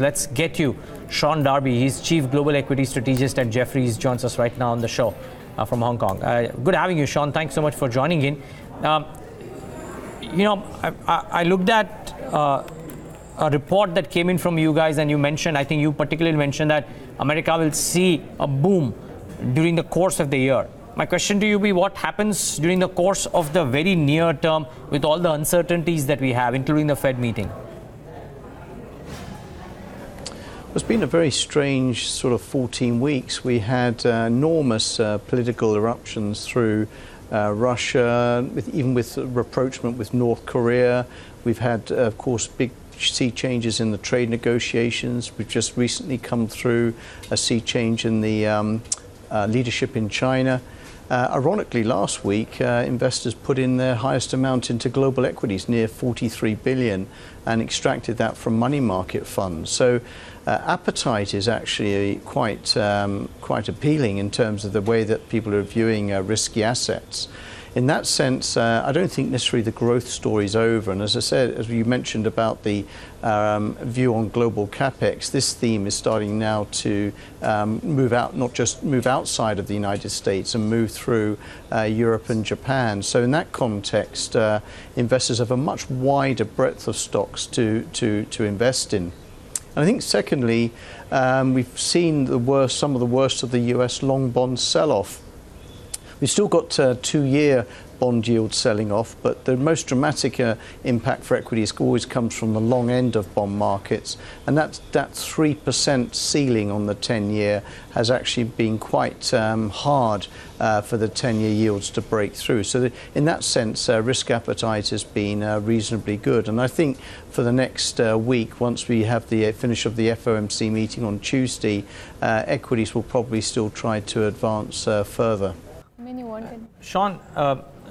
Let's get you Sean Darby. He's Chief Global Equity Strategist at Jefferies. Joins us right now on the show from Hong Kong. Good having you, Sean. Thanks so much for joining in. I looked at a report that came in from you guys, and you mentioned, I think you particularly mentioned that America will see a boom during the course of the year. My question to you be, what happens during the course of the very near term with all the uncertainties that we have, including the Fed meeting? It's been a very strange sort of 14 weeks. We had enormous political eruptions through Russia, even with rapprochement with North Korea. We've had, of course, big sea changes in the trade negotiations. We've just recently come through a sea change in the leadership in China. Ironically, last week, investors put in their highest amount into global equities, near 43 billion, and extracted that from money market funds. So appetite is actually quite appealing in terms of the way that people are viewing risky assets. In that sense, I don't think necessarily the growth story is over. And as I said, as you mentioned about the view on global capex, this theme is starting now to move out, not just move outside of the United States and move through Europe and Japan. So in that context, investors have a much wider breadth of stocks to invest in. And I think secondly, we've seen some of the worst of the US long bond sell-off. We've still got 2-year bond yield selling off, but the most dramatic impact for equities always comes from the long end of bond markets, and that 3% ceiling on the 10-year has actually been quite hard for the 10-year yields to break through. So in that sense, risk appetite has been reasonably good, and I think for the next week, once we have the finish of the FOMC meeting on Tuesday, equities will probably still try to advance further. Sean,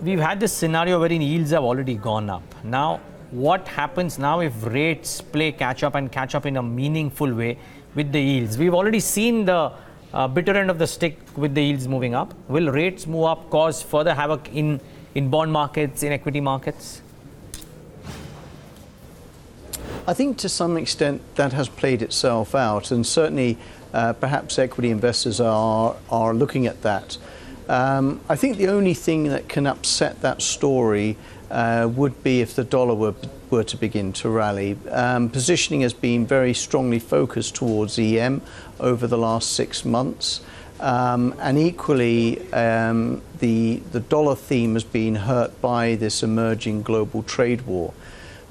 we've had this scenario wherein yields have already gone up. Now, what happens now if rates play catch up in a meaningful way with the yields? We've already seen the bitter end of the stick with the yields moving up. Will rates move up cause further havoc in bond markets, in equity markets? I think to some extent that has played itself out, and certainly perhaps equity investors are looking at that. I think the only thing that can upset that story would be if the dollar were to begin to rally. Positioning has been very strongly focused towards EM over the last 6 months, and equally the dollar theme has been hurt by this emerging global trade war.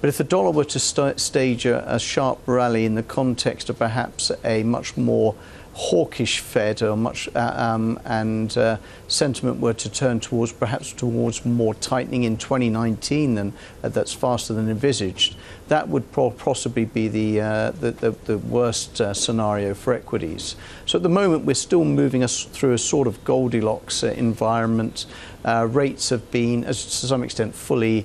But if the dollar were to stage a sharp rally in the context of perhaps a much more hawkish Fed, or and sentiment were to turn towards more tightening in 2019, then that's faster than envisaged, that would possibly be the worst scenario for equities. So at the moment, we're still moving us through a sort of Goldilocks environment. Rates have been, to some extent, fully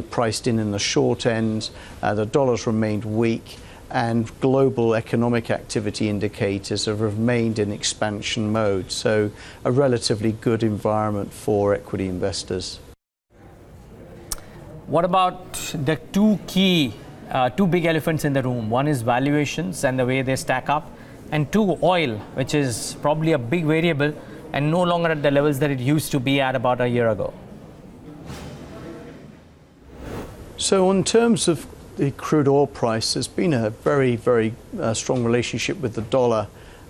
priced in the short end. The dollar's remained weak, and global economic activity indicators have remained in expansion mode. So a relatively good environment for equity investors. What about the two big elephants in the room? One is valuations and the way they stack up, and two, oil, which is probably a big variable and no longer at the levels that it used to be at about a year ago. So in terms of the crude oil price, there's been a very, very strong relationship with the dollar,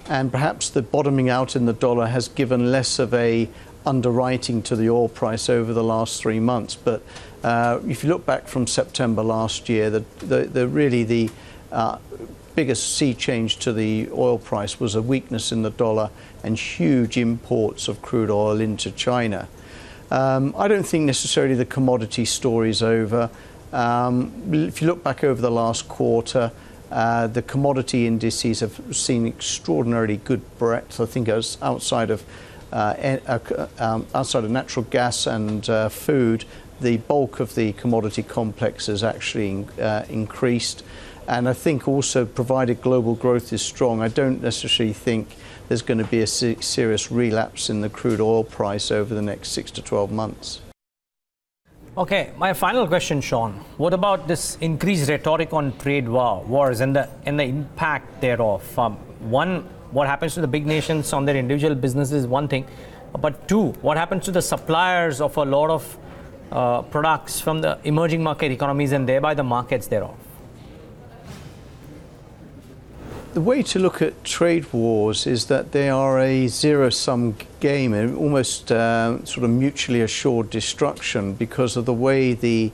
and perhaps the bottoming out in the dollar has given less of a underwriting to the oil price over the last 3 months. But if you look back from September last year, the biggest sea change to the oil price was a weakness in the dollar and huge imports of crude oil into China. I don't think necessarily the commodity story is over. If you look back over the last quarter, the commodity indices have seen extraordinarily good breadth. I think outside of natural gas and food, the bulk of the commodity complex has actually increased. And I think also, provided global growth is strong, I don't necessarily think there's going to be a serious relapse in the crude oil price over the next 6 to 12 months. Okay, my final question, Sean. What about this increased rhetoric on trade wars and the impact thereof? One, what happens to the big nations on their individual businesses is one thing, but two, what happens to the suppliers of a lot of products from the emerging market economies and thereby the markets thereof? The way to look at trade wars is that they are a zero-sum game, and almost sort of mutually assured destruction because of the way the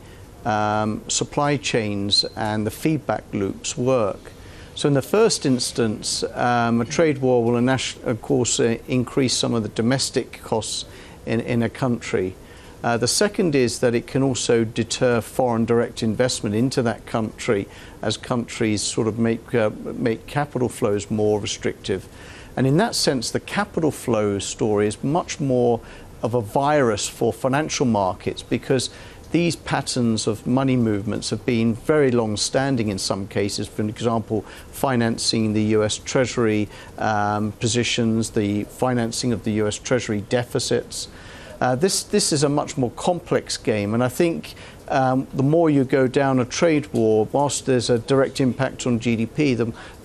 supply chains and the feedback loops work. So in the first instance, a trade war will of course increase some of the domestic costs in a country. The second is that it can also deter foreign direct investment into that country as countries sort of make capital flows more restrictive. And in that sense, the capital flow story is much more of a virus for financial markets because these patterns of money movements have been very long-standing in some cases. For example, financing the US Treasury positions, the financing of the US Treasury deficits. This is a much more complex game, and I think the more you go down a trade war, whilst there's a direct impact on GDP,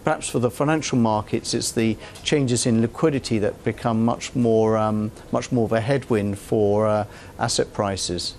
perhaps for the financial markets, it's the changes in liquidity that become much more of a headwind for asset prices.